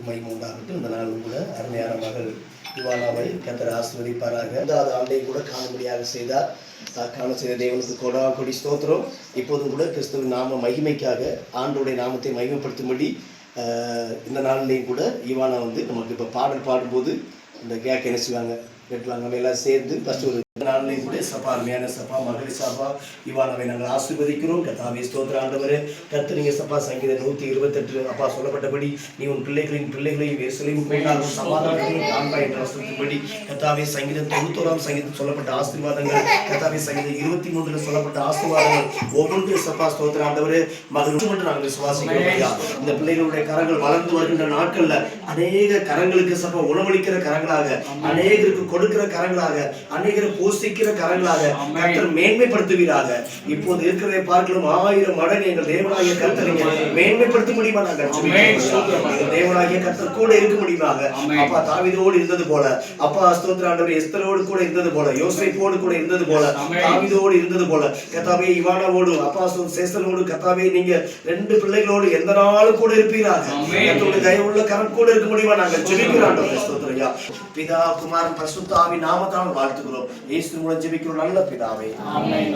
மைமூண்டாகட்டும். இந்த நாளும் கூட அருமையான மகள் இவானாவை கர்த்தர் ஆசீர்வதிப்பாராக. அதாவது ஆண்டையும் கூட காணும்படியாக செய்தார். காண செய்த தேவனுக்கு கொடி ஸ்தோத்திரம். இப்போதும் கூட கிறிஸ்துவின் நாம மகிமைக்காக ஆண்டோடைய நாமத்தை மகிமைப்படுத்தும்படி இந்த நாளிலையும் கூட ஈவானா நமக்கு இப்போ பாடல் பாடும்போது இந்த கேட்க என்ன செய்வாங்க, வெட்டுவாங்க. நம்ம எல்லாம் சேர்ந்து ஃபஸ்ட் ஒரு நாளிலையும் கூட சபா அருமையான சபா மகளிர் சபா இவானாவை நாங்கள் ஆசீர்வதிக்கிறோம். கர்த்தாவே ஸ்தோத்திர ஆண்டவரே. கர்த்தர் சபா சங்கீதம் 128 அப்பா சொல்லப்பட்டபடி நீ உன் பிள்ளைகளையும் எருசலேமும் போனாலும் சமாதானத்தையும் காண்பாய் என்ற வசனத்தின்படி கர்த்தாவே சங்கீதம் 91 சங்கீதம் சொல்லப்பட்ட ஆசீர்வாதங்கள், கர்த்தாவே சங்கீதம் 23 சொல்லப்பட்ட ஆசீர்வாதங்கள் ஒவ்வொன்றும் சபா ஸ்தோத்திர ஆண்டவரே மகள் மட்டும் நாங்கள் விசுவாசிக்கிறோம். இந்த பிள்ளைகளுடைய கரங்கள் வளர்ந்து வருகின்ற நாட்கள்ல அநேக கரங்களுக்கு சபா உணவளிக்கிற கரங்களாக, அநேகருக்கு கொடுக்கிற கரங்களாக, அநேகரை போஷிக்கிற கரங்களாக கர்த்தர் மேன்மைப்படுத்துவீராக. இப்போது இருக்கிறதை பார்க்கலாம் 1000 மடங்கு எங்கள் தேவனாகிய கர்த்தரை மேன்மைப்படுத்த முடியுமா? நாங்கள் தேவனாகிய கர்த்தர் கூட இருக்க முடியுமாக. அப்பா தாவீதோடு இருந்தது போல, அப்பா ஸ்தோத்திர ஆண்டவரே எஸ்தரோடு கூட இருந்தது போல, யோசேப்போடு கூட இருந்தது போல, தாவீதோடு இருந்தது போல, கர்த்தாவே இவானாவோடு அப்பா சேசனோடு கர்த்தாவே நீங்க 2 பிள்ளைகளோடு எந்த நாளும் கூட இருப்பீராக. கர்த்தருடைய தயவுள்ள கரம் கூட இருக்க முடியுமா? நாங்கள் ஜெபிக்கிறோம் ஆண்டவரே ஸ்தோத்திரயா. பிதா குமாரன் பரிசுத்த ஆவியின் நாமத்தால் வாழ்த்துகிறோம். இயேசு மூலம் ஜெபிக்கிறோம் நல்ல பிதாவே. ஆமென்.